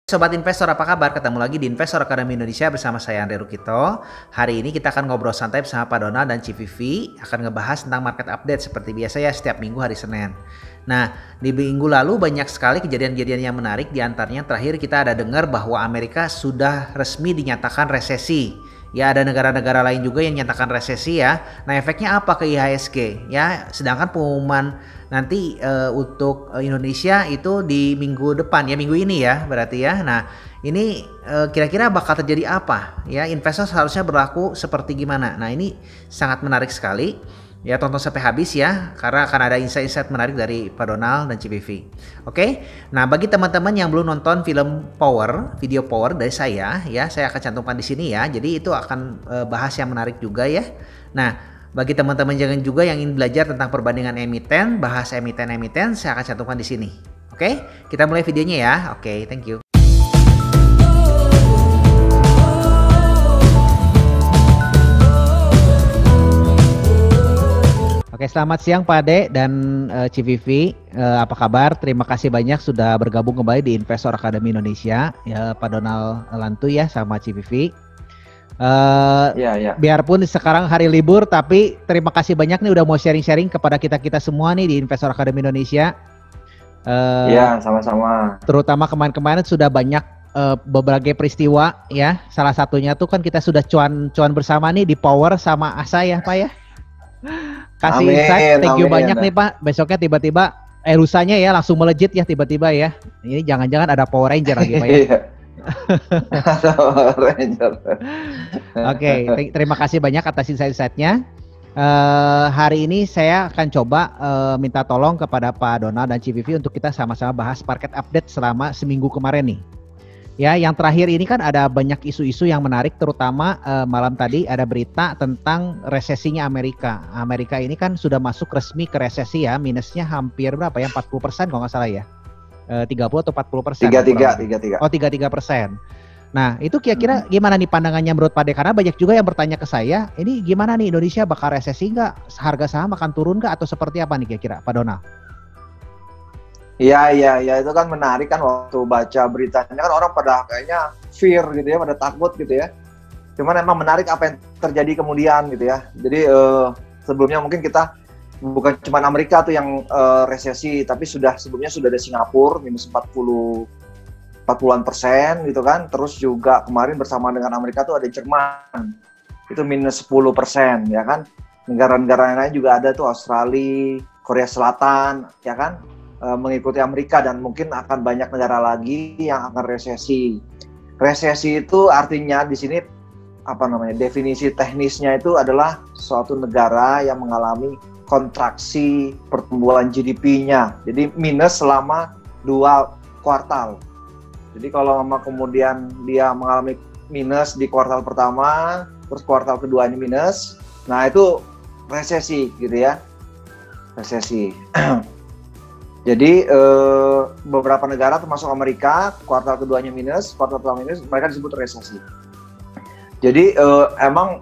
Sobat investor, apa kabar? Ketemu lagi di Investor Academy Indonesia bersama saya Andre Rukito. Hari ini kita akan ngobrol santai bersama Pak Donald dan CVV, akan ngebahas tentang market update seperti biasa ya setiap minggu hari Senin. Nah, di minggu lalu banyak sekali kejadian-kejadian yang menarik, di antaranya terakhir kita ada dengar bahwa Amerika sudah resmi dinyatakan resesi. Ya, ada negara-negara lain juga yang nyatakan resesi ya. Nah, efeknya apa ke IHSG? Ya, sedangkan pengumuman nanti untuk Indonesia itu di minggu depan ya, minggu ini ya berarti ya. Nah, ini kira-kira bakal terjadi apa? Ya, investor seharusnya berlaku seperti gimana? Nah, ini sangat menarik sekali. Ya, tonton sampai habis ya, karena akan ada insight-insight menarik dari Pak Donald dan CPV. Oke, nah bagi teman-teman yang belum nonton film Power, video Power dari saya, ya saya akan cantumkan di sini ya. Jadi itu akan bahas yang menarik juga ya. Nah, bagi teman-teman jangan juga yang ingin belajar tentang perbandingan emiten, bahas emiten-emiten, saya akan cantumkan di sini. Oke, kita mulai videonya ya. Oke, thank you. Oke, selamat siang Pak Ade dan CVV. Apa kabar? Terima kasih banyak sudah bergabung kembali di Investor Academy Indonesia. Ya, Pak Donald Lantu ya sama CVV. Biarpun sekarang hari libur, tapi terima kasih banyak nih udah mau sharing-sharing kepada kita-kita semua nih di Investor Academy Indonesia. Ya, sama-sama. Terutama kemarin-kemarin sudah banyak beberapa peristiwa ya. Salah satunya tuh kan kita sudah cuan bersama nih di Power sama Asa ya Pak ya. Kasih insight, thank you banyak nih Pak. Besoknya tiba-tiba lusanya ya langsung melejit ya tiba-tiba ya. Ini jangan-jangan ada Power Ranger lagi Pak ya. Power Ranger. Oke, terima kasih banyak atas insight-insightnya. Hari ini saya akan coba minta tolong kepada Pak Donald dan CVV untuk kita sama-sama bahas market update selama seminggu kemarin nih. Ya, yang terakhir ini kan ada banyak isu-isu yang menarik, terutama malam tadi ada berita tentang resesinya Amerika. Amerika ini kan sudah masuk resmi ke resesi ya, minusnya hampir berapa ya, 40% kalau nggak salah ya, 30 atau 40%? 33. Oh, 33%. Nah, itu kira-kira gimana nih pandangannya menurut Pak De? Karena banyak juga yang bertanya ke saya, ini gimana nih Indonesia bakal resesi nggak? Harga saham akan turun nggak? Atau seperti apa nih kira-kira Pak Donald? Iya, itu kan menarik kan waktu baca beritanya kan orang pada kayaknya fear gitu ya, pada takut gitu ya. Cuman emang menarik apa yang terjadi kemudian gitu ya. Jadi sebelumnya mungkin kita bukan cuma Amerika tuh yang resesi, tapi sebelumnya sudah ada Singapura minus 40-an% gitu kan. Terus juga kemarin bersama dengan Amerika tuh ada Jerman, itu minus 10% ya kan. Negara-negara lain juga ada tuh Australia, Korea Selatan ya kan. Mengikuti Amerika dan mungkin akan banyak negara lagi yang akan resesi. Resesi itu artinya di sini definisi teknisnya itu adalah suatu negara yang mengalami kontraksi pertumbuhan GDP-nya. Jadi minus selama 2 kuartal. Jadi kalau kemudian dia mengalami minus di kuartal pertama, terus kuartal kedua ini minus, nah itu resesi gitu ya. Resesi. Jadi beberapa negara termasuk Amerika kuartal keduanya minus, kuartal pertama minus, mereka disebut resesi. Jadi emang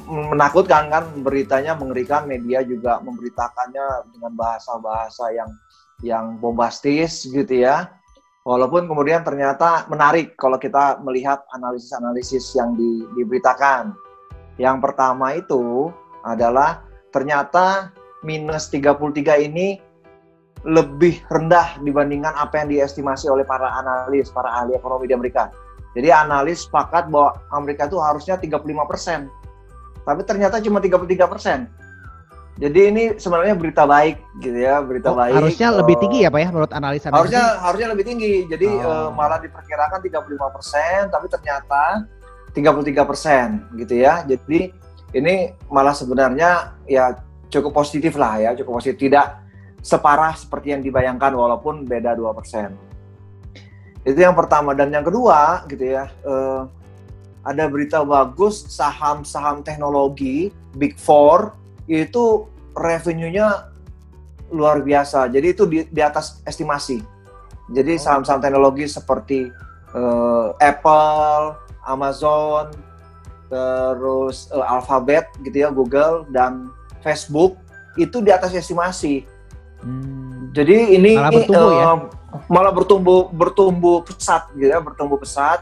menakutkan kan, beritanya mengerikan, media juga memberitakannya dengan bahasa-bahasa yang bombastis gitu ya. Walaupun kemudian ternyata menarik kalau kita melihat analisis-analisis yang diberitakan. Yang pertama itu adalah ternyata minus 33 ini lebih rendah dibandingkan apa yang diestimasi oleh para analis, para ahli ekonomi di Amerika. Jadi analis sepakat bahwa Amerika itu harusnya 35%, tapi ternyata cuma 33%. Jadi ini sebenarnya berita baik gitu ya, berita baik. Harusnya lebih tinggi ya Pak ya menurut analis. Harusnya lebih tinggi. Jadi malah diperkirakan 35%, tapi ternyata 33% gitu ya. Jadi ini malah sebenarnya ya cukup positif lah ya, cukup positif, tidak separah seperti yang dibayangkan walaupun beda 2%. Itu yang pertama. Dan yang kedua gitu ya, ada berita bagus, saham-saham teknologi Big Four itu revenue-nya luar biasa. Jadi itu di atas estimasi. Jadi saham-saham teknologi seperti Apple, Amazon, terus Alphabet gitu ya, Google dan Facebook itu di atas estimasi. Jadi ini malah bertumbuh pesat gitu ya, bertumbuh pesat,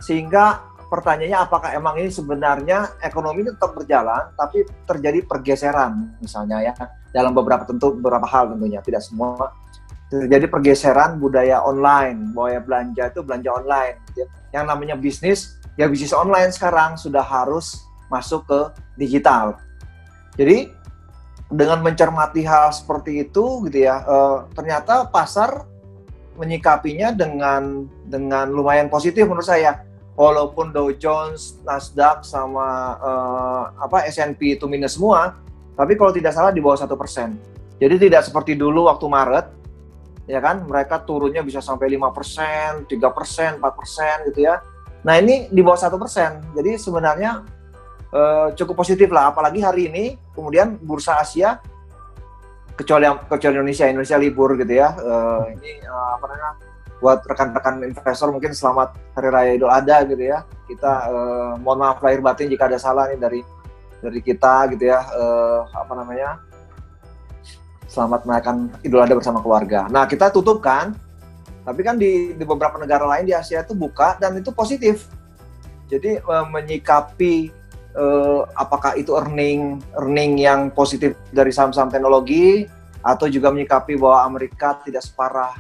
sehingga pertanyaannya apakah emang ini sebenarnya ekonomi ini tetap berjalan tapi terjadi pergeseran misalnya ya, dalam beberapa hal tentunya, tidak semua, terjadi pergeseran budaya online, bahwa belanja itu belanja online gitu ya. Yang namanya bisnis ya, bisnis online sekarang sudah harus masuk ke digital. Jadi dengan mencermati hal seperti itu gitu ya, ternyata pasar menyikapinya dengan lumayan positif menurut saya. Walaupun Dow Jones, Nasdaq sama S&P itu minus semua, tapi kalau tidak salah di bawah 1%. Jadi tidak seperti dulu waktu Maret, ya kan, mereka turunnya bisa sampai 5%, 3%, 4% gitu ya. Nah ini di bawah 1%, jadi sebenarnya cukup positif lah, apalagi hari ini kemudian bursa Asia, kecuali Indonesia libur gitu ya, buat rekan-rekan investor mungkin selamat Hari Raya Idul Adha gitu ya. Kita mohon maaf lahir batin jika ada salah nih dari kita gitu ya, selamat merayakan Idul Adha bersama keluarga. Nah kita tutup kan, tapi kan di beberapa negara lain di Asia itu buka dan itu positif. Jadi menyikapi apakah itu earning yang positif dari saham-saham teknologi, atau juga menyikapi bahwa Amerika tidak separah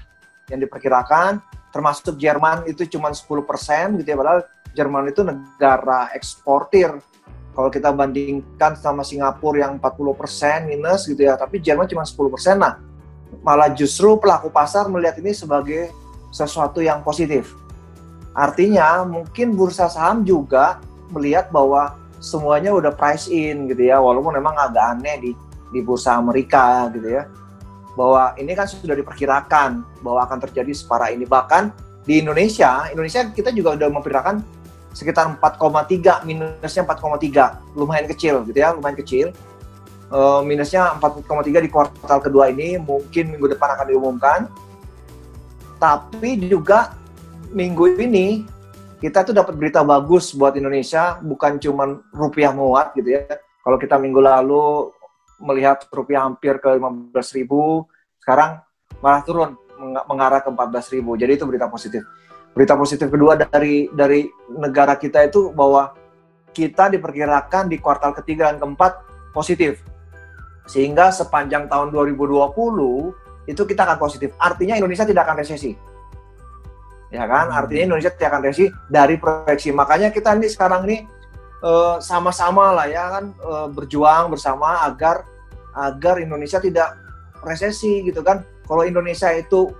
yang diperkirakan, termasuk Jerman itu cuma 10% gitu ya, padahal Jerman itu negara eksportir. Kalau kita bandingkan sama Singapura yang 40% minus gitu ya, tapi Jerman cuma 10%. Nah, malah justru pelaku pasar melihat ini sebagai sesuatu yang positif. Artinya mungkin bursa saham juga melihat bahwa semuanya udah price in gitu ya, walaupun memang agak aneh di bursa Amerika gitu ya, bahwa ini kan sudah diperkirakan bahwa akan terjadi separah ini. Bahkan di Indonesia kita juga udah memperkirakan sekitar 4,3, minusnya 4,3, lumayan kecil gitu ya, minusnya 4,3 di kuartal kedua ini, mungkin minggu depan akan diumumkan. Tapi juga minggu ini kita tuh dapat berita bagus buat Indonesia, bukan cuma rupiah menguat gitu ya. Kalau kita minggu lalu melihat rupiah hampir ke 15.000, sekarang malah turun mengarah ke 14.000. Jadi itu berita positif. Berita positif kedua dari negara kita itu bahwa kita diperkirakan di kuartal ketiga dan keempat positif. Sehingga sepanjang tahun 2020 itu kita akan positif. Artinya Indonesia tidak akan resesi. Ya kan? Artinya Indonesia tidak akan resesi dari proyeksi. Makanya kita ini sekarang ini sama-sama lah ya kan, berjuang bersama agar Indonesia tidak resesi gitu kan. Kalau Indonesia itu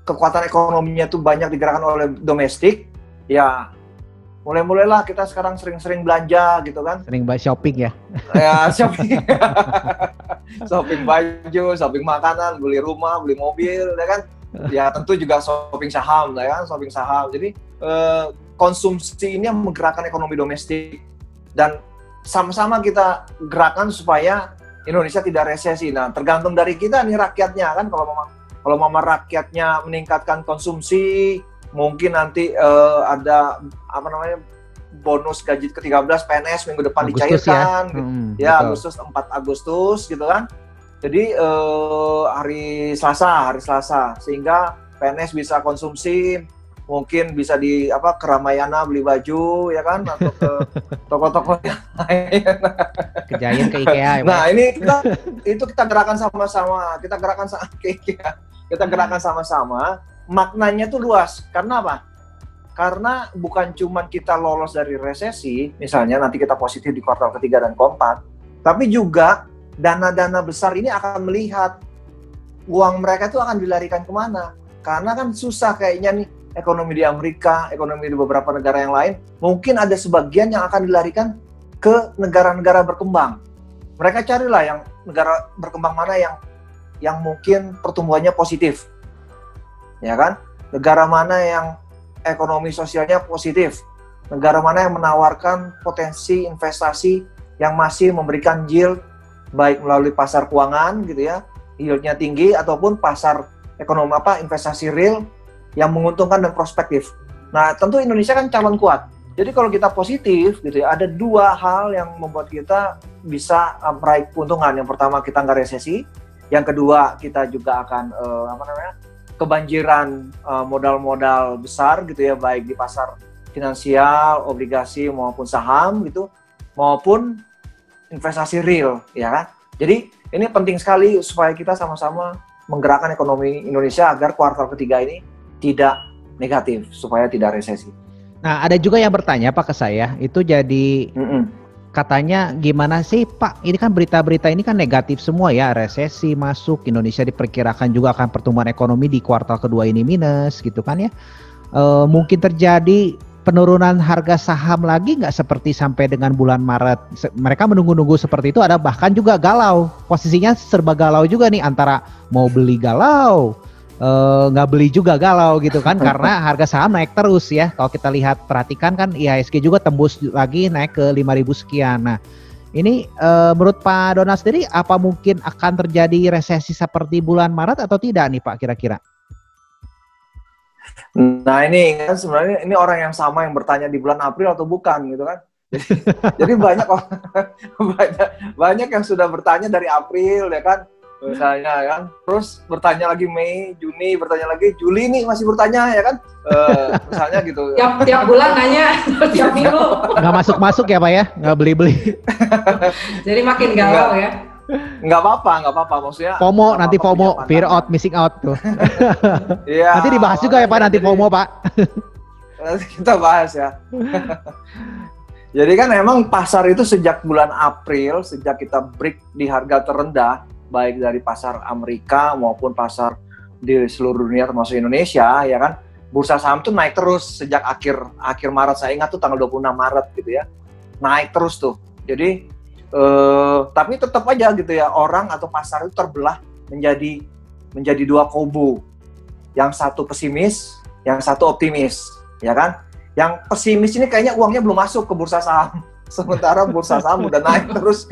kekuatan ekonominya itu banyak digerakkan oleh domestik, ya mulailah kita sekarang sering-sering belanja gitu kan. Sering shopping ya. Ya shopping. Shopping baju, shopping makanan, beli rumah, beli mobil ya kan. Ya tentu juga shopping saham lah ya, shopping saham. Jadi konsumsi ini yang menggerakkan ekonomi domestik, dan sama-sama kita gerakan supaya Indonesia tidak resesi. Nah, tergantung dari kita nih rakyatnya kan. Kalau rakyatnya meningkatkan konsumsi, mungkin nanti ada bonus gaji ke-13 PNS minggu depan Agustus dicairkan. Ya, Agustus 4 Agustus gitu kan. Jadi hari Selasa sehingga PNS bisa konsumsi, mungkin bisa di Keramayana beli baju ya kan, atau ke toko-toko yang lain. Ke Giant, ke IKEA ya. Nah, ini kita gerakan sama-sama, kita gerakan sama-sama. Maknanya tuh luas. Karena apa? Karena bukan cuma kita lolos dari resesi, misalnya nanti kita positif di kuartal ketiga dan keempat, tapi juga dana-dana besar ini akan melihat uang mereka itu akan dilarikan kemana. Karena kan susah kayaknya nih ekonomi di Amerika, ekonomi di beberapa negara yang lain, mungkin ada sebagian yang akan dilarikan ke negara-negara berkembang. Mereka carilah yang negara berkembang mana yang mungkin pertumbuhannya positif. Ya kan? Negara mana yang ekonomi sosialnya positif. Negara mana yang menawarkan potensi investasi yang masih memberikan yield, baik melalui pasar keuangan gitu ya, yieldnya tinggi, ataupun pasar ekonomi investasi real yang menguntungkan dan prospektif. Nah, tentu Indonesia kan calon kuat. Jadi kalau kita positif gitu ya, ada dua hal yang membuat kita bisa meraih keuntungan. Yang pertama, kita nggak resesi. Yang kedua, kita juga akan kebanjiran modal-modal besar gitu ya, baik di pasar finansial, obligasi maupun saham gitu, maupun investasi real, ya kan? Jadi ini penting sekali supaya kita sama-sama menggerakkan ekonomi Indonesia agar kuartal ketiga ini tidak negatif, supaya tidak resesi. Nah, ada juga yang bertanya Pak ke saya, itu jadi katanya gimana sih Pak, ini kan berita-berita ini kan negatif semua ya, resesi masuk, Indonesia diperkirakan juga akan pertumbuhan ekonomi di kuartal kedua ini minus gitu kan ya. Mungkin terjadi penurunan harga saham lagi nggak seperti sampai dengan bulan Maret. Mereka menunggu-nunggu seperti itu, ada bahkan juga galau, posisinya serba galau juga nih, antara mau beli galau, nggak beli juga galau gitu kan, karena harga saham naik terus ya. Kalau kita lihat perhatikan kan IHSG juga tembus lagi naik ke 5.000 sekian. Nah ini menurut Pak Donald sendiri, apa mungkin akan terjadi resesi seperti bulan Maret atau tidak nih Pak kira-kira? Nah ini kan sebenarnya ini orang yang sama yang bertanya di bulan April atau bukan gitu kan. Jadi banyak yang sudah bertanya dari April ya kan, misalnya kan, terus bertanya lagi Mei, Juni, bertanya lagi Juli, nih masih bertanya ya kan, misalnya gitu. Tiap bulan nanya, tiap minggu. Nggak masuk ya Pak ya, nggak beli-beli. Jadi makin galau ya. Nggak apa-apa, maksudnya. FOMO, nanti FOMO, fear out, missing out tuh. Iya. Nanti dibahas juga ya Pak, nanti FOMO Pak. Nanti kita bahas ya. Jadi kan emang pasar itu sejak bulan April, sejak kita break di harga terendah, baik dari pasar Amerika maupun pasar di seluruh dunia termasuk Indonesia, ya kan, bursa saham tuh naik terus sejak akhir Maret, saya ingat tuh tanggal 26 Maret gitu ya, naik terus tuh. Jadi tapi tetap aja gitu ya, orang atau pasar itu terbelah menjadi dua kubu, yang satu pesimis, yang satu optimis, ya kan. Yang pesimis ini kayaknya uangnya belum masuk ke bursa saham. Sementara bursa saham udah naik terus.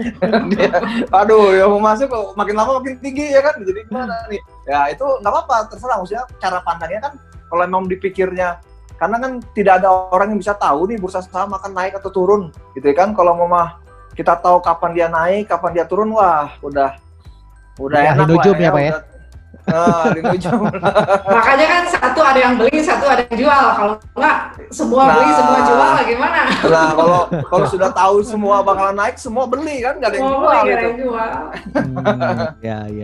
Aduh, ya mau masuk makin lama makin tinggi ya kan. Jadi gimana nih? Ya itu nggak apa-apa, terserah. Maksudnya cara pandangnya kan kalau memang dipikirnya, karena kan tidak ada orang yang bisa tahu nih bursa saham akan naik atau turun gitu ya kan. Kalau mah kita tahu kapan dia naik, kapan dia turun, wah udah enak lah ya Pak ya. Makanya kan satu ada yang beli, satu ada yang jual. Kalau enggak semua beli, semua jual, gimana? Nah, kalau sudah tahu semua bakalan naik, semua beli kan, nggak ada yang jual gitu.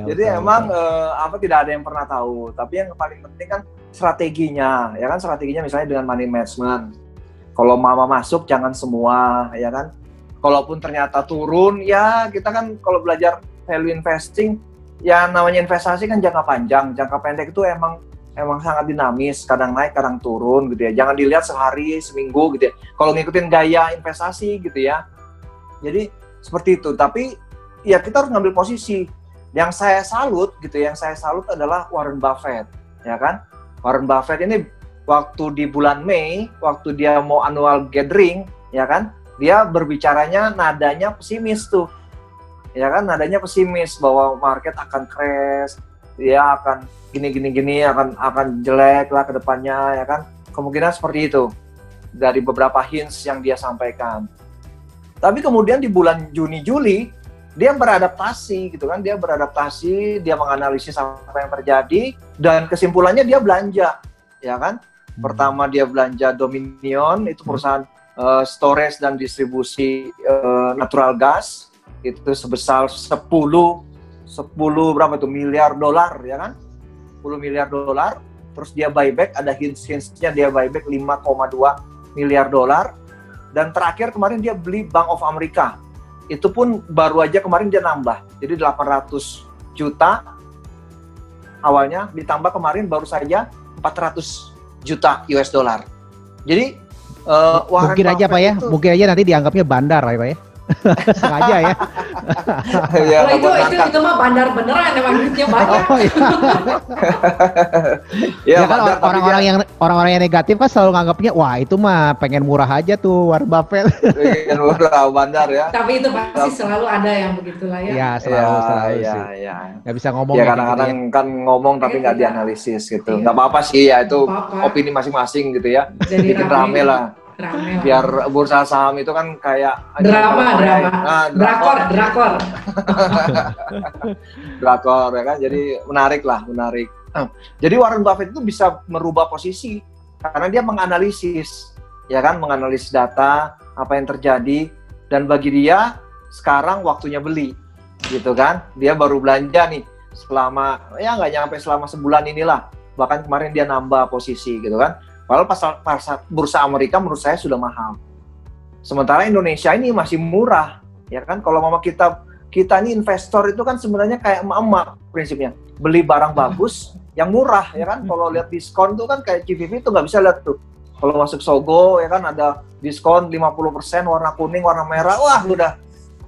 Jadi betul, emang tidak ada yang pernah tahu. Tapi yang paling penting kan strateginya, ya kan, strateginya misalnya dengan money management. Kalau mama masuk jangan semua, ya kan. Kalaupun ternyata turun, ya kita kan kalau belajar value investing, ya namanya investasi kan jangka panjang, jangka pendek itu emang sangat dinamis, kadang naik, kadang turun gitu ya. Jangan dilihat sehari, seminggu gitu ya. Kalau ngikutin gaya investasi gitu ya. Jadi seperti itu. Tapi ya kita harus ngambil posisi. Yang saya salut gitu, yang saya salut adalah Warren Buffett, ya kan? Warren Buffett ini waktu di bulan Mei, waktu dia mau annual gathering, ya kan? Dia berbicaranya nadanya pesimis tuh. Ya kan, nadanya pesimis bahwa market akan crash, dia akan gini akan jelek lah ke depannya, ya kan. Kemungkinan seperti itu dari beberapa hints yang dia sampaikan. Tapi kemudian di bulan Juni Juli dia beradaptasi gitu kan, dia menganalisis apa yang terjadi dan kesimpulannya dia belanja, ya kan. Pertama dia belanja Dominion, itu perusahaan storage dan distribusi natural gas, itu sebesar 10 berapa itu miliar dolar, ya kan, 10 miliar dolar. Terus dia buyback, ada hints-hintsnya dia buyback 5,2 miliar dolar. Dan terakhir kemarin dia beli Bank of America, itu pun baru aja kemarin dia nambah, jadi 800 juta awalnya, ditambah kemarin baru saja 400 juta US dollar. Jadi mungkin aja Pak ya, mungkin aja nanti dianggapnya bandar Pak ya. Sengaja ya. Itu mah bandar beneran, emang duitnya banyak. Oh, ya kan orang-orang yang negatif kan selalu nganggapnya wah itu mah pengen murah aja tuh Warren Buffett. Pengen murah bandar ya. Tapi itu pasti selalu ada yang begitulah ya. Ya selalu sih. Nggak bisa ngomong. Ya kadang-kadang kan ngomong tapi nggak dianalisis gitu. Nggak apa-apa sih ya, itu opini masing-masing gitu ya. Bikin rame lah. Rame lah. Biar bursa saham itu kan kayak drama. Drakor. Drakor ya kan. Jadi menarik. Jadi Warren Buffett itu bisa merubah posisi karena dia menganalisis, ya kan, menganalisis data apa yang terjadi, dan bagi dia sekarang waktunya beli, gitu kan. Dia baru belanja nih selama nggak nyampe selama sebulan inilah, bahkan kemarin dia nambah posisi, gitu kan. Padahal pasar bursa Amerika menurut saya sudah mahal. Sementara Indonesia ini masih murah, ya kan. Kalau mama kita ini investor itu kan sebenarnya kayak emak-emak prinsipnya, beli barang bagus yang murah, ya kan. Kalau lihat diskon tuh kan kayak CVV tuh nggak bisa lihat tuh. Kalau masuk Sogo ya kan ada diskon 50% warna kuning, warna merah, wah udah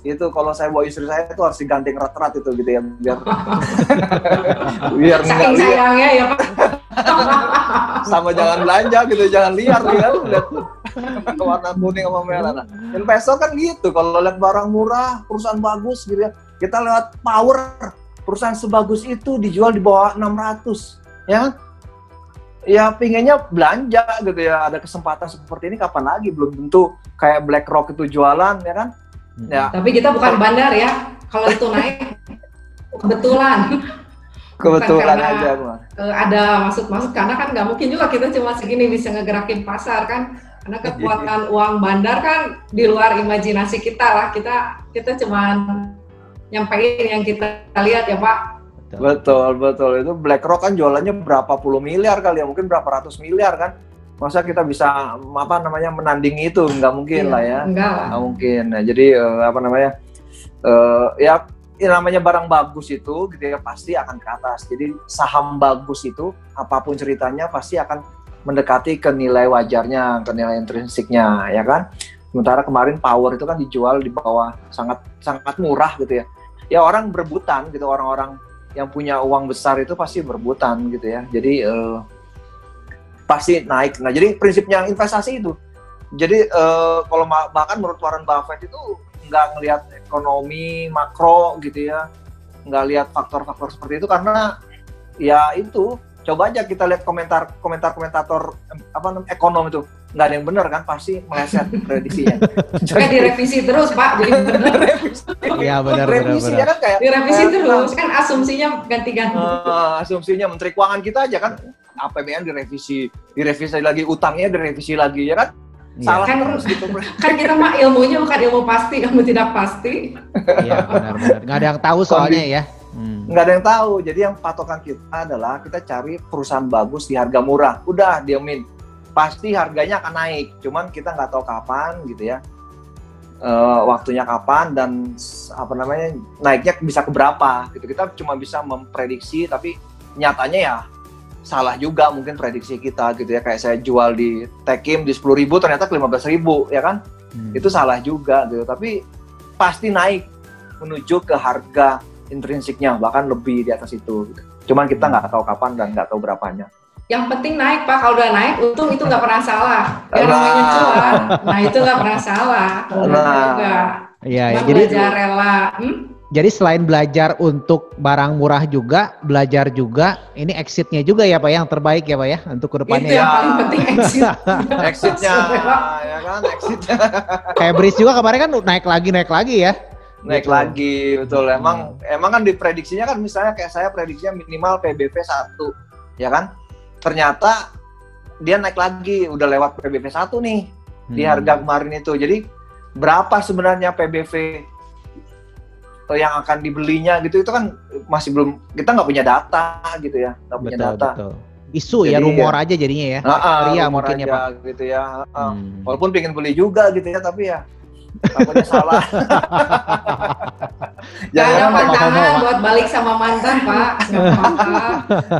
itu. Kalau saya bawa istri saya itu harus diganting rat-rat itu gitu ya, biar nggak liar. Sayangnya ya Pak. Sama jangan belanja gitu, jangan liar ya kan, lihat warna kuning sama merah. Nah, investor kan gitu, kalau lihat barang murah, perusahaan bagus gitu ya, kita lewat Power, perusahaan sebagus itu dijual di bawah 600, ya kan? Ya pinginnya belanja gitu ya, ada kesempatan seperti ini kapan lagi, belum tentu kayak BlackRock itu jualan, ya kan? Ya. Tapi kita bukan bandar ya, kalau itu naik kebetulan aja. Ada maksud karena kan nggak mungkin juga kita cuma segini bisa ngegerakin pasar kan, karena kekuatan uang bandar kan di luar imajinasi kita lah, kita cuma nyampein yang kita lihat ya Pak. Betul. Itu BlackRock kan jualannya berapa puluh miliar kali ya, mungkin berapa ratus miliar kan. Masa kita bisa menandingi itu? Nggak mungkin lah ya. Nggak mungkin. Nah, jadi ya namanya barang bagus itu gitu ya pasti akan ke atas. Jadi saham bagus itu apapun ceritanya pasti akan mendekati ke nilai wajarnya, ke nilai intrinsiknya, ya kan. Sementara kemarin Power itu kan dijual di bawah sangat murah gitu ya. Ya orang berebutan gitu, orang-orang yang punya uang besar itu pasti berebutan gitu ya. Jadi pasti naik. Nah, jadi prinsipnya investasi itu. Jadi kalau bahkan menurut Warren Buffett itu nggak ngelihat ekonomi makro gitu ya, nggak lihat faktor-faktor seperti itu, karena ya itu coba aja kita lihat komentator ekonom itu nggak ada yang benar kan, pasti meleset prediksinya. Kayak direvisi terus Pak, jadi benar. Iya benar. Revisinya kan kayak direvisi terus kan, asumsinya ganti-ganti. Asumsinya Menteri Keuangan kita aja kan, APBN direvisi lagi, utangnya direvisi lagi, ya kan. Salah kan, terus gitu. Kan kita mah ilmunya bukan ilmu pasti, ilmu tidak pasti. Iya benar. Nggak ada yang tahu soalnya ya. Nggak ada yang tahu. Jadi yang patokan kita adalah kita cari perusahaan bagus di harga murah. Udah diamin, pasti harganya akan naik. Cuman kita nggak tahu kapan gitu ya. Waktunya kapan dan naiknya bisa ke berapa gitu. Kita cuma bisa memprediksi, tapi nyatanya ya salah juga mungkin prediksi kita gitu ya. Kayak saya jual di Tekim di 10.000 ternyata ke 15.000 ya kan. Itu salah juga gitu. Tapi pasti naik menuju ke harga intrinsiknya, bahkan lebih di atas itu gitu. Cuman kita nggak tahu kapan dan nggak tahu berapanya. Yang penting naik Pak, kalau udah naik untung itu nggak pernah salah. Yang namanya cuan, nah itu nggak pernah salah. Iya, jadi belajar rela. Jadi selain belajar untuk barang murah juga, belajar juga ini exitnya juga ya Pak, yang terbaik ya Pak ya untuk kedepannya. Itu yang paling penting, exitnya ya kan, exitnya. Kayak Breeze juga kemarin kan naik lagi ya. Naik lagi, betul. Emang kan diprediksinya kan, misalnya kayak saya prediksinya minimal PBV 1, ya kan. Ternyata dia naik lagi, udah lewat PBV 1 nih di harga kemarin itu. Jadi berapa sebenarnya PBV yang akan dibelinya gitu, itu kan masih belum, kita nggak punya data gitu ya, nggak punya data. Betul. Isu jadi, ya, rumor aja jadinya ya. Rumor mungkin aja, ya Pak gitu ya. Walaupun pengen beli juga gitu ya, tapi ya takutnya salah. Jangan pantangan buat balik sama mantan Pak, nggak apa-apa.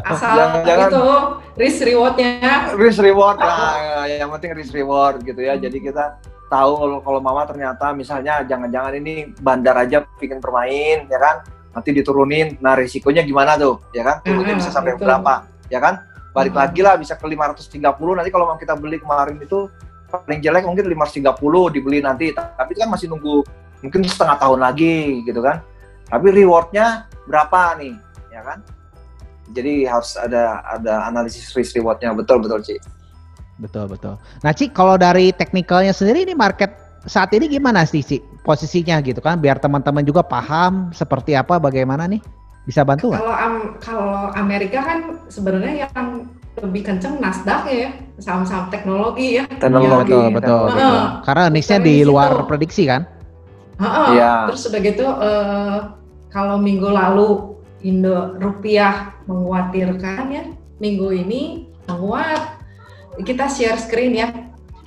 Asal itu risk reward lah, yang penting risk reward gitu ya. Jadi kita tahu kalau mama ternyata misalnya jangan-jangan ini bandar aja bikin bermain ya kan, nanti diturunin, nah risikonya gimana tuh ya kan, turunnya bisa sampai berapa ya kan, balik lagi lah bisa ke 530, nanti kalau mau kita beli kemarin itu paling jelek mungkin 530 dibeli nanti, tapi itu kan masih nunggu mungkin setengah tahun lagi gitu kan, tapi rewardnya berapa nih ya kan. Jadi harus ada analisis risk rewardnya, betul Ci. Betul, betul. Nah, Ci, kalau dari teknikalnya sendiri ini market saat ini gimana sih, Ci? Posisinya gitu kan, biar teman-teman juga paham seperti apa, bagaimana nih? Bisa bantu nggak? Kalau Amerika kan sebenarnya yang lebih kenceng Nasdaq ya, saham-saham teknologi ya. Teknologi, betul. Karena niche-nya di luar prediksi kan? Iya. Terus udah gitu, kalau minggu lalu rupiah mengkhawatirkan ya, minggu ini menguat. Kita share screen ya.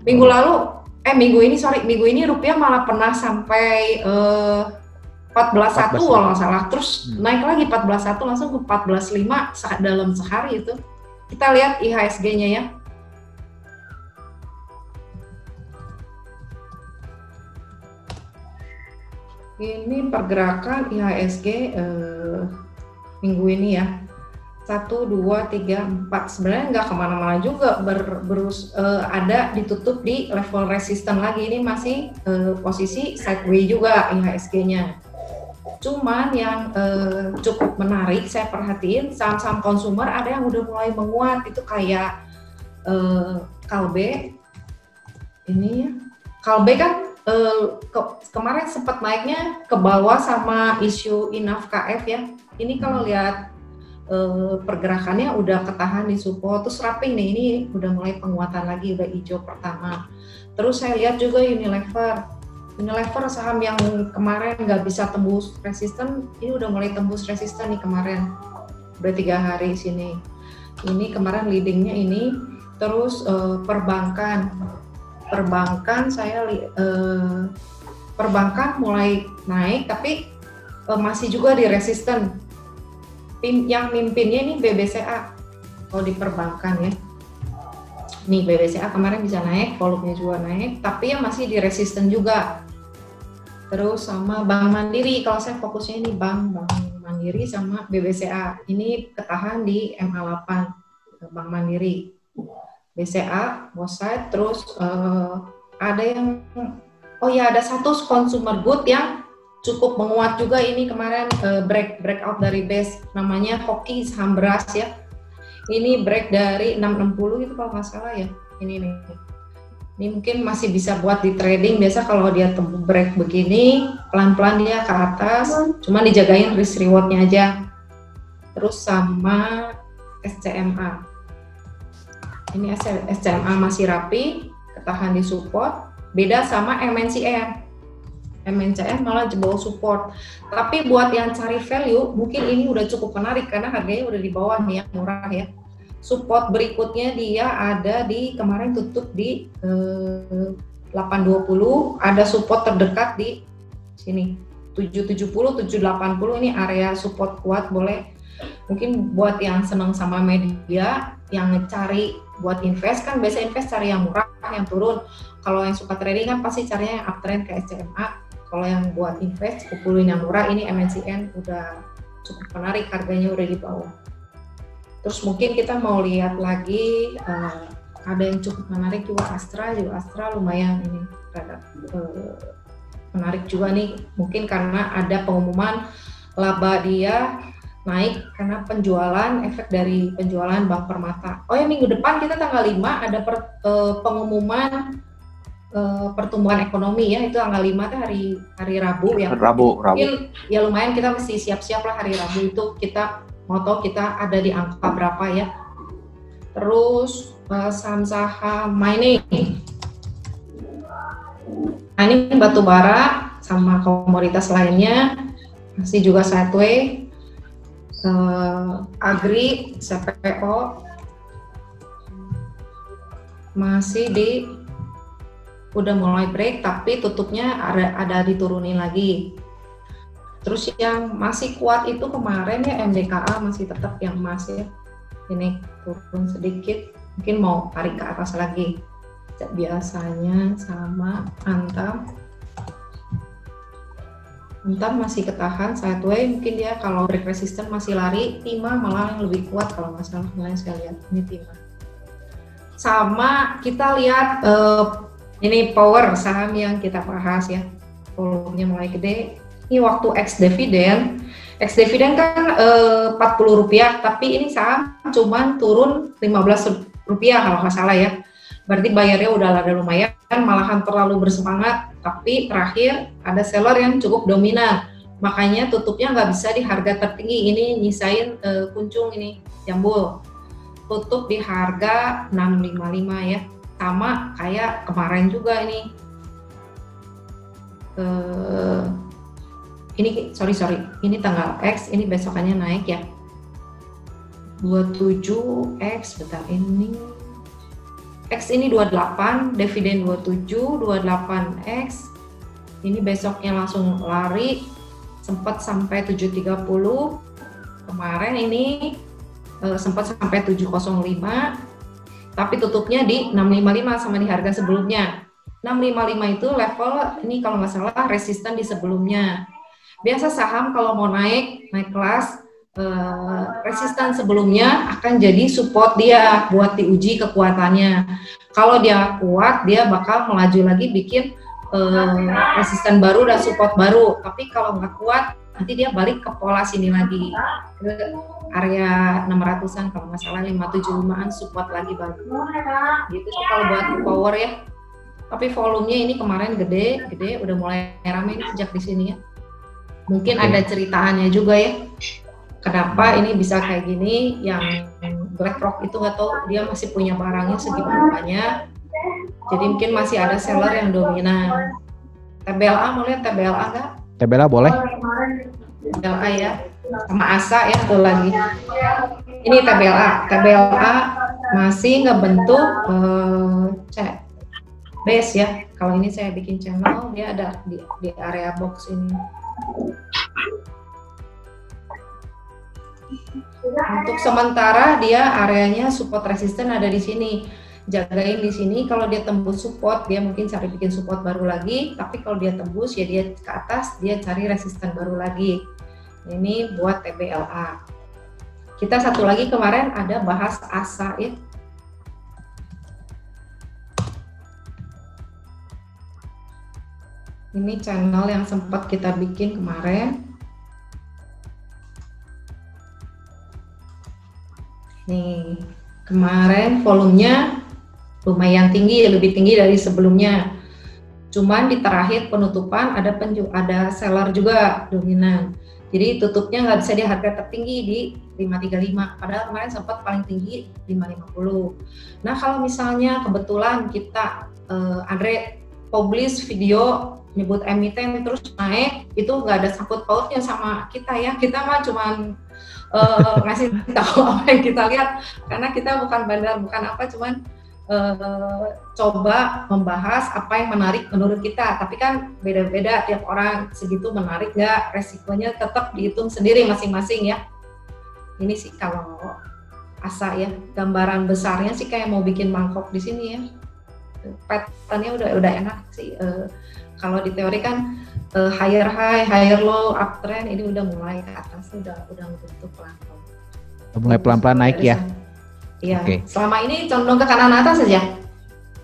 Minggu ini rupiah malah pernah sampai 14.1 kalau nggak salah. Terus naik lagi 14.1 langsung ke 14.5 dalam sehari itu. Kita lihat IHSG-nya ya. Ini pergerakan IHSG minggu ini ya. 1, 2, 3, 4 sebenarnya nggak kemana-mana juga ada ditutup di level resisten lagi. Ini masih posisi sideways juga IHSG-nya. Cuman yang cukup menarik saya perhatiin saham-saham konsumer ada yang udah mulai menguat, itu kayak Kalbe. Ini ya, Kalbe kan kemarin sempat naiknya ke bawah sama isu Inaf KF ya. Ini kalau lihat pergerakannya udah ketahan di support, terus rapih nih, ini udah mulai penguatan lagi, udah hijau pertama. Terus saya lihat juga Unilever saham yang kemarin nggak bisa tembus resisten, ini udah mulai tembus resisten nih kemarin, udah 3 hari sini. Ini kemarin leadingnya ini. Terus perbankan perbankan mulai naik tapi masih juga di resisten. Yang mimpinnya ini BBCA kalau di perbankan ya. Nih BBCA kemarin bisa naik, volumenya juga naik, tapi yang masih di resisten juga. Terus sama Bank Mandiri, kalau saya fokusnya ini Bank Mandiri sama BBCA. Ini ketahan di MA8 Bank Mandiri. BCA, Boside, terus ada yang ada satu consumer good yang cukup menguat juga ini kemarin, breakout dari base, namanya Hoki saham beras ya. Ini break dari 660 itu kalau nggak salah ya. Ini mungkin masih bisa buat di trading. Biasa kalau dia break begini pelan-pelan dia ke atas, cuman dijagain risk rewardnya aja. Terus sama SCMA. Ini SCMA masih rapi, ketahan di support. Beda sama MNCM malah jebol support. Tapi buat yang cari value, mungkin ini udah cukup menarik karena harganya udah di bawah nih ya, murah ya. Support berikutnya dia ada di kemarin tutup di 820, ada support terdekat di sini 770, 780, ini area support kuat. Boleh mungkin buat yang senang sama media, yang cari buat invest kan biasa invest cari yang murah, yang turun. Kalau yang suka trading kan pasti carinya yang uptrend ke SCMA. Kalau yang buat invest kumpulin yang murah, ini MNCN udah cukup menarik, harganya udah di bawah. Terus mungkin kita mau lihat lagi ada yang cukup menarik juga, Astra lumayan ini menarik juga nih, mungkin karena ada pengumuman laba dia naik karena efek dari penjualan Bank Permata. Oh ya, minggu depan kita tanggal 5 ada pengumuman pertumbuhan ekonomi ya, itu tanggal 5 itu hari Rabu ya. Rabu. Mungkin ya lumayan kita mesti siap-siap lah hari Rabu itu, kita mau tahu kita ada di angka berapa ya. Terus saham-saham mining. Ini batu bara sama komoditas lainnya masih juga sideways. Agri, CPO masih udah mulai break tapi tutupnya ada diturunin lagi. Terus yang masih kuat itu kemarin ya MDKA masih tetap yang emas ya. Ini turun sedikit, mungkin mau tarik ke atas lagi. Biasanya sama Antam masih ketahan sideways, mungkin dia kalau break resisten masih lari. Timah malah yang lebih kuat kalau nggak salah, kemarin saya lihat ini Timah. Sama kita lihat ini power saham yang kita bahas ya, volumenya mulai gede. Ini waktu ex dividen kan 40 rupiah, tapi ini saham cuman turun 15 rupiah kalau nggak salah ya. berarti bayarnya udah ada lumayan, malahan terlalu bersemangat, tapi terakhir ada seller yang cukup dominan, makanya tutupnya nggak bisa di harga tertinggi. Ini nyisain Kuncung ini, Jambul, tutup di harga 655 ya, sama kayak kemarin juga ini. Ini sorry, ini tanggal X, ini besokannya naik ya. 27X, bentar, ini X ini 28, dividen 27, 28X. Ini besoknya langsung lari, sempat sampai 730. Kemarin ini sempat sampai 705, tapi tutupnya di 655 sama di harga sebelumnya. 655 itu level, ini kalau nggak salah resisten di sebelumnya. Biasa saham kalau mau naik kelas, resisten sebelumnya akan jadi support dia buat diuji kekuatannya. Kalau dia kuat, dia bakal melaju lagi bikin resisten baru dan support baru. Tapi kalau nggak kuat, nanti dia balik ke pola sini lagi, ke area 600-an kalau nggak salah, 575-an support lagi baru. Gitu sih kalau buat power ya. Tapi volumenya ini kemarin gede, udah mulai rame sejak di sini ya. Mungkin ada ceritaannya juga ya. Kenapa ini bisa kayak gini? Yang BlackRock itu nggak tahu dia masih punya barangnya segimana banyak. Jadi mungkin masih ada seller yang dominan. TBLA, mau lihat TBLA nggak? TBLA boleh. TBLA ya, sama ASA ya tuh lagi. Ini TBLA masih ngebentuk base ya. Kalau ini saya bikin channel, dia ada di area box ini. Untuk sementara dia areanya support resisten ada di sini. Jagain di sini, kalau dia tembus support dia mungkin cari bikin support baru lagi, tapi kalau dia tembus ya dia ke atas, dia cari resisten baru lagi. Ini buat TBLA. Kita satu lagi kemarin ada bahas ASA ya. Ini channel yang sempat kita bikin kemarin. Nih, kemarin volumenya lumayan tinggi, lebih tinggi dari sebelumnya. Cuman di terakhir penutupan ada seller juga dominan. Jadi tutupnya nggak bisa di harga tertinggi di 535. Padahal kemarin sempat paling tinggi 550. Nah kalau misalnya kebetulan kita Andre publish video nyebut emiten terus naik, itu nggak ada sangkut pautnya sama kita ya. Kita mah cuman ngasih tahu apa yang kita lihat, karena kita bukan bandar, bukan apa, cuman coba membahas apa yang menarik menurut kita. Tapi kan beda-beda tiap orang, segitu menarik nggak, resikonya tetap dihitung sendiri masing-masing ya. Ini sih kalau ASA ya, gambaran besarnya sih kayak mau bikin mangkok di sini ya. Patternnya udah enak sih. Kalau di teori kan higher high, higher low, uptrend, ini udah mulai ke atas, udah ngebentuk pelan-pelan. Mulai pelan-pelan naik ya? Iya, selama ini condong ke kanan atas saja.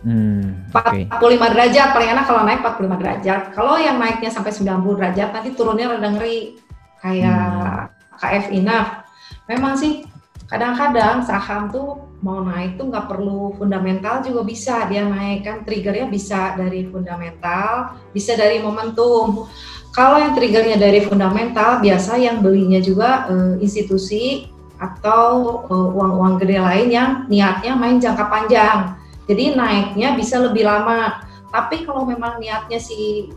45 derajat, paling enak kalau naik 45 derajat. Kalau yang naiknya sampai 90 derajat, nanti turunnya rada ngeri. Kayak KF Inaf. Memang sih, kadang-kadang saham tuh mau naik tuh nggak perlu fundamental juga bisa dia naik, kan triggernya bisa dari fundamental, bisa dari momentum. Kalau yang triggernya dari fundamental, biasa yang belinya juga institusi atau uang-uang gede lain yang niatnya main jangka panjang. Jadi naiknya bisa lebih lama. Tapi kalau memang niatnya si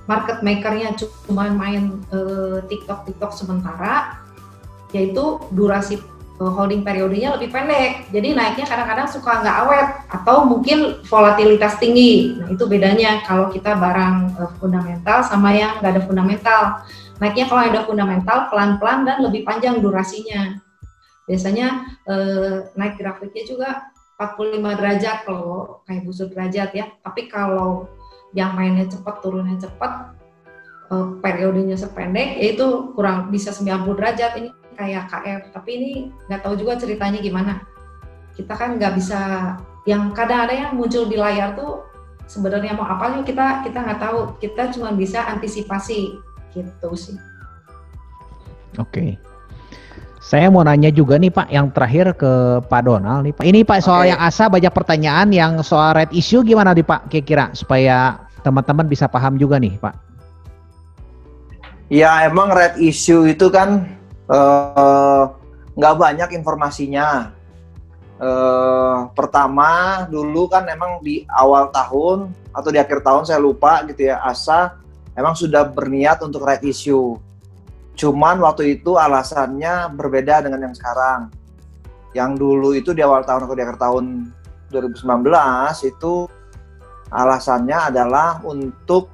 market makernya cuma main TikTok sementara, yaitu durasi holding periodenya lebih pendek, jadi naiknya kadang-kadang suka nggak awet atau mungkin volatilitas tinggi. Nah itu bedanya kalau kita barang fundamental sama yang nggak ada fundamental. Naiknya kalau ada fundamental pelan-pelan dan lebih panjang durasinya. Biasanya naik grafiknya juga 45 derajat kalau kayak busur derajat ya. Tapi kalau yang mainnya cepat, turunnya cepat, periodenya sependek, yaitu kurang bisa 90 derajat. Ini kayak KF, tapi ini nggak tahu juga ceritanya gimana. Kita kan nggak bisa, yang kadang ada yang muncul di layar tuh sebenarnya mau apa kita nggak tahu. Kita cuma bisa antisipasi gitu sih. Oke. Saya mau nanya juga nih Pak, yang terakhir ke Pak Donald nih Pak. Ini Pak soal yang ASA banyak pertanyaan, yang soal red issue gimana nih Pak kira-kira supaya teman-teman bisa paham juga nih Pak. Ya emang red issue itu kan nggak banyak informasinya. Pertama dulu kan emang di awal tahun atau di akhir tahun saya lupa gitu ya, ASA emang sudah berniat untuk red issue. Cuman waktu itu alasannya berbeda dengan yang sekarang. Yang dulu itu di awal tahun atau di akhir tahun 2019 itu alasannya adalah untuk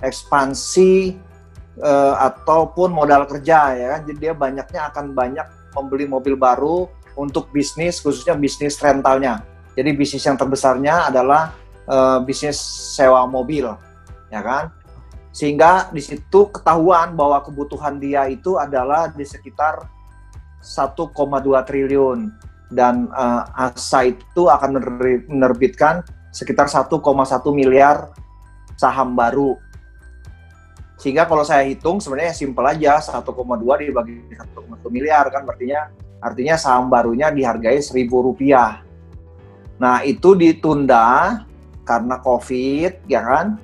ekspansi ataupun modal kerja ya kan. Jadi dia banyaknya akan banyak membeli mobil baru untuk bisnis, khususnya bisnis rentalnya. Jadi bisnis yang terbesarnya adalah bisnis sewa mobil ya kan. Sehingga di situ ketahuan bahwa kebutuhan dia itu adalah di sekitar 1,2 triliun dan ASA itu akan menerbitkan sekitar 1,1 miliar saham baru. Sehingga kalau saya hitung sebenarnya simpel aja, 1,2 dibagi 1,1 miliar kan artinya saham barunya dihargai Rp1.000. Nah, itu ditunda karena Covid ya kan.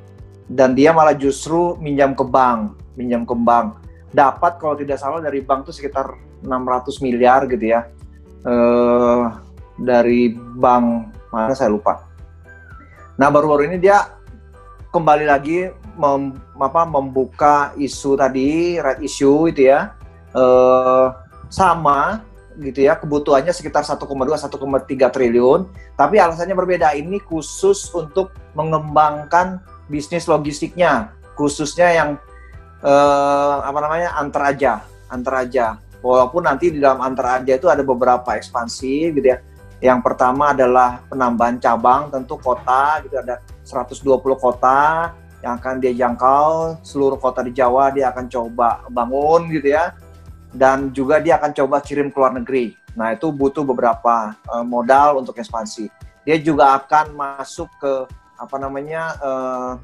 Dan dia malah justru minjam ke bank. Dapat kalau tidak salah dari bank itu sekitar 600 miliar gitu ya. Dari bank mana saya lupa. Nah baru-baru ini dia kembali lagi membuka isu tadi, red issue itu ya. Sama gitu ya, kebutuhannya sekitar 1,2-1,3 triliun. Tapi alasannya berbeda, ini khusus untuk mengembangkan bisnis logistiknya, khususnya yang antar aja. Walaupun nanti di dalam antar aja itu ada beberapa ekspansi gitu ya. Yang pertama adalah penambahan cabang, tentu kota gitu, ada 120 kota yang akan dia jangkau, seluruh kota di Jawa dia akan coba bangun gitu ya. Dan juga dia akan coba kirim ke luar negeri. Nah, itu butuh beberapa modal untuk ekspansi. Dia juga akan masuk ke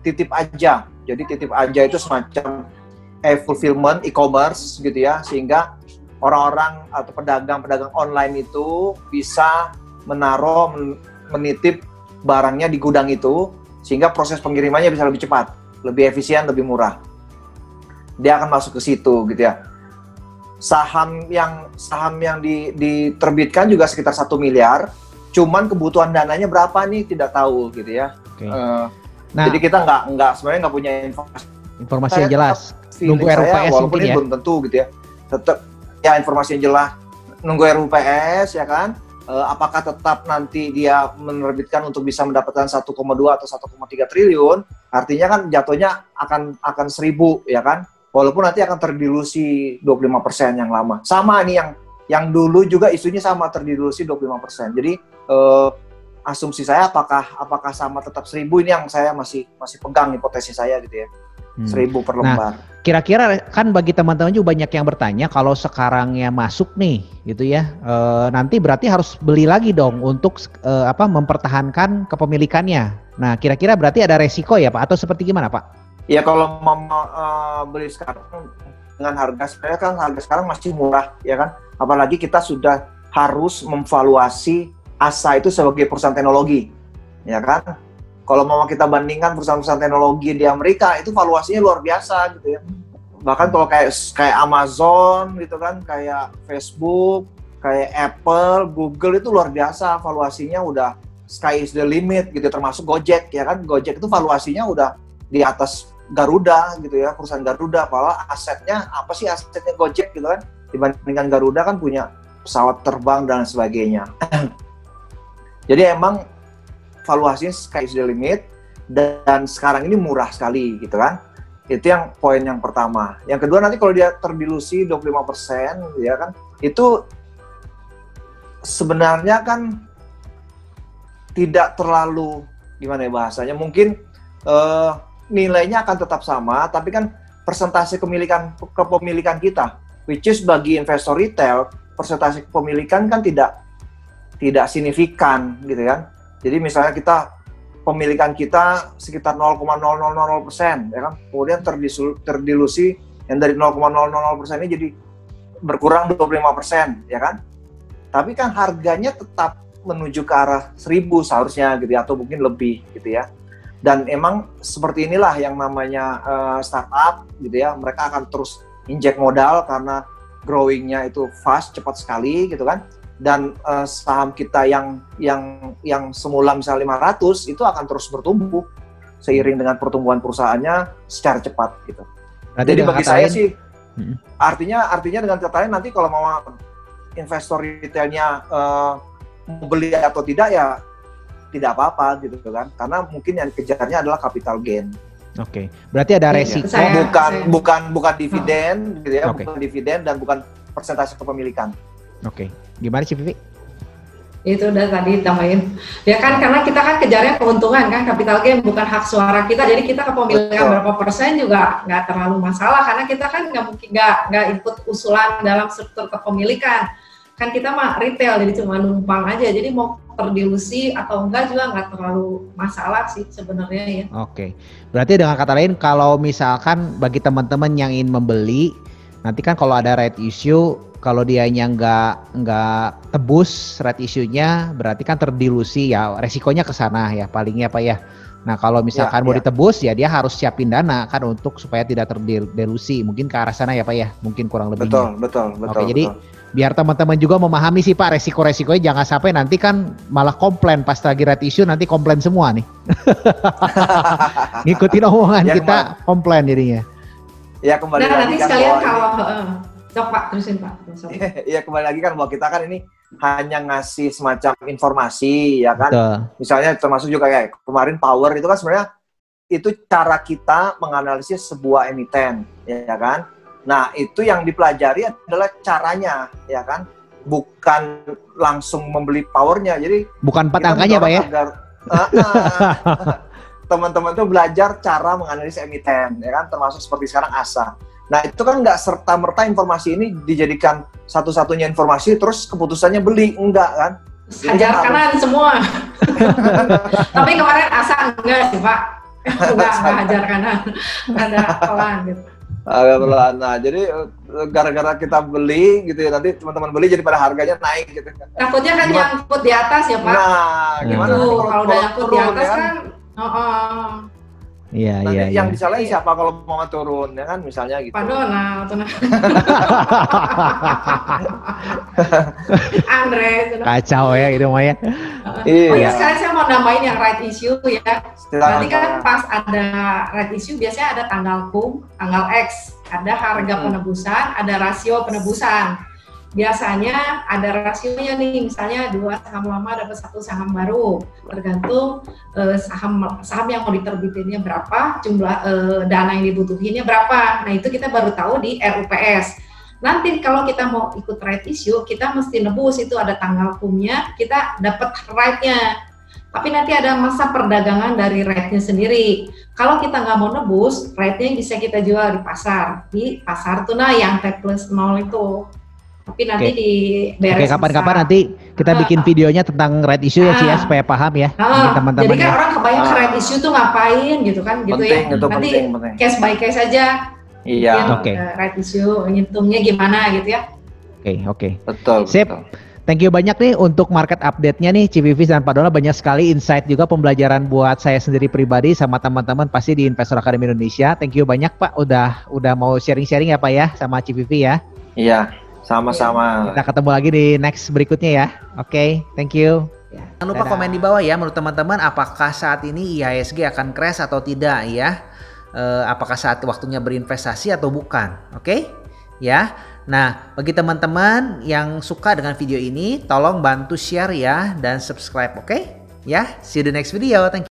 titip aja. Jadi titip aja itu semacam fulfillment, e-commerce gitu ya, sehingga orang-orang atau pedagang-pedagang online itu bisa menitip barangnya di gudang itu, sehingga proses pengirimannya bisa lebih cepat, lebih efisien, lebih murah. Dia akan masuk ke situ gitu ya. Saham yang diterbitkan juga sekitar 1 miliar, cuman kebutuhan dananya berapa nih tidak tahu gitu ya. Okay. Jadi kita sebenarnya nggak punya informasi yang jelas. Nunggu RUPS walaupun ini ya. belum tentu gitu ya. Tetap ya informasi yang jelas. Nunggu RUPS ya kan. Apakah tetap nanti dia menerbitkan untuk bisa mendapatkan 1,2 atau 1,3 triliun? Artinya kan jatuhnya akan 1.000 ya kan. Walaupun nanti akan terdilusi 25% yang lama. Sama nih yang dulu juga isunya sama, terdilusi 25%. Jadi asumsi saya apakah sama tetap 1.000, ini yang saya masih pegang hipotesis saya gitu ya. 1.000 per lembar. Nah, kira-kira kan bagi teman-teman juga banyak yang bertanya, kalau sekarangnya masuk nih gitu ya, nanti berarti harus beli lagi dong untuk mempertahankan kepemilikannya. Nah, kira-kira berarti ada resiko ya Pak, atau seperti gimana Pak? Ya kalau beli sekarang dengan harga sekarang masih murah ya kan. Apalagi kita sudah harus memvaluasi ASA itu sebagai perusahaan teknologi, ya kan? Kalau mau kita bandingkan perusahaan-perusahaan teknologi di Amerika itu valuasinya luar biasa gitu ya. Bahkan kalau kayak Amazon gitu kan, kayak Facebook, kayak Apple, Google itu luar biasa valuasinya, udah sky is the limit gitu. Termasuk Gojek ya kan, Gojek itu valuasinya udah di atas Garuda gitu ya, perusahaan Garuda. Padahal asetnya Gojek gitu kan, dibandingkan Garuda kan punya pesawat terbang dan sebagainya. Jadi emang valuasinya sky is the limit, dan sekarang ini murah sekali gitu kan. Itu yang poin yang pertama. Yang kedua, nanti kalau dia terdilusi 25% ya kan, itu sebenarnya kan tidak terlalu gimana ya bahasanya, mungkin nilainya akan tetap sama, tapi kan persentase kepemilikan kita, which is bagi investor retail, persentase kepemilikan kan tidak signifikan gitu kan. Jadi misalnya pemilikan kita sekitar 0,0000% ya kan. Kemudian terdilusi yang dari 0,000% ini jadi berkurang 25%, ya kan? Tapi kan harganya tetap menuju ke arah 1.000 seharusnya gitu ya, atau mungkin lebih gitu ya. Dan emang seperti inilah yang namanya startup gitu ya, mereka akan terus injek modal karena growing-nya itu fast, cepat sekali gitu kan. Dan saham kita yang semula misalnya 500 itu akan terus bertumbuh seiring dengan pertumbuhan perusahaannya secara cepat gitu. Jadi bagi saya sih artinya dengan kata lain nanti kalau mau investor retailnya mau beli atau tidak ya tidak apa-apa gitu kan, karena mungkin yang kejarnya adalah capital gain. Oke, berarti ada resiko bukan dividen gitu ya, bukan dividen dan bukan persentase kepemilikan. Oke, gimana sih Vivi? Itu udah tadi tambahin. Ya kan karena kita kan kejarnya keuntungan kan, capital gain bukan hak suara kita. Jadi kita kepemilikan berapa persen juga nggak terlalu masalah karena kita kan nggak mungkin nggak ikut usulan dalam struktur kepemilikan. Kan kita mah retail jadi cuma numpang aja. Jadi mau terdilusi atau enggak juga nggak terlalu masalah sih sebenarnya ya. Oke. Berarti dengan kata lain kalau misalkan bagi teman-teman yang ingin membeli, nanti kan kalau ada right issue, kalau dianya nggak tebus right issue-nya, berarti kan terdilusi ya, resikonya ke sana ya palingnya Pak ya. Nah kalau misalkan mau ditebus ya dia harus siapin dana kan untuk supaya tidak terdilusi, mungkin ke arah sana ya Pak ya, mungkin kurang lebihnya. Betul. Oke, jadi biar teman-teman juga memahami sih Pak resiko-resikonya, jangan sampai nanti kan malah komplain pas lagi right issue, nanti komplain semua nih. Ngikutin omongan kita komplain jadinya. Ya kembali lagi nanti kan sekalian kalau cok Pak, terusin Pak. Iya kembali lagi kan bahwa kita kan ini hanya ngasih semacam informasi ya kan. Betul. Misalnya termasuk juga kayak kemarin Power itu kan sebenarnya itu cara kita menganalisis sebuah emiten ya kan. Nah itu yang dipelajari adalah caranya ya kan, bukan langsung membeli Powernya. Jadi bukan 4 angkanya Pak ya. Teman-teman tuh belajar cara menganalisis emiten ya kan, termasuk seperti sekarang ASA. Nah itu kan nggak serta-merta informasi ini dijadikan satu-satunya informasi terus keputusannya beli, enggak kan? Hajar kanan semua. Tapi kemarin ASA enggak sih Pak, enggak hajar kanan, ada pelan gitu. Agak pelan. Nah jadi gara-gara kita beli gitu ya, nanti teman-teman beli jadi pada harganya naik gitu. Takutnya kan nyangkut di atas ya Pak. Nah gimana? Kalau udah nyangkut di atas kan. Iya. Yang disalahin siapa kalau mau turun ya kan, misalnya gitu. Pak Donald, Andre, kacau ya gitu Maya. Iya. Sekarang saya mau nambahin yang right issue ya. Nanti kan pas ada right issue biasanya ada tanggal KUM, tanggal X, ada harga penebusan, ada rasio penebusan. Biasanya ada rasionya nih, misalnya 2 saham lama dapat 1 saham baru, tergantung saham yang mau diterbitinnya berapa, jumlah dana yang dibutuhinnya berapa. Nah itu kita baru tahu di RUPS. Nanti kalau kita mau ikut right issue, kita mesti nebus, itu ada tanggal KUM-nya, kita dapat right-nya. Tapi nanti ada masa perdagangan dari right-nya sendiri. Kalau kita nggak mau nebus, right-nya bisa kita jual di pasar tuna yang T+0 itu. Tapi nanti di beres. Kapan-kapan nanti kita bikin videonya tentang right issue ya sih ya, supaya paham ya teman-teman. Jadi kan orang kebayang right issue tuh ngapain gitu kan, gitu penting, ya. Nanti penting. case by case aja. Iya. Right issue ngitungnya gimana gitu ya. Oke. Betul. Sip. Thank you banyak nih untuk market update-nya nih Civivis dan Pak Donald, banyak sekali insight juga pembelajaran buat saya sendiri pribadi sama teman-teman pasti di Investor Academy Indonesia. Thank you banyak Pak udah mau sharing-sharing ya Pak ya sama Civivis ya. Iya, sama-sama. Kita ketemu lagi di next berikutnya ya. Oke, thank you. Jangan lupa komen di bawah ya menurut teman-teman apakah saat ini IHSG akan crash atau tidak ya. Apakah saat waktunya berinvestasi atau bukan. Oke? Ya. Nah, bagi teman-teman yang suka dengan video ini, tolong bantu share ya dan subscribe, oke? Ya, see you the next video. Thank you.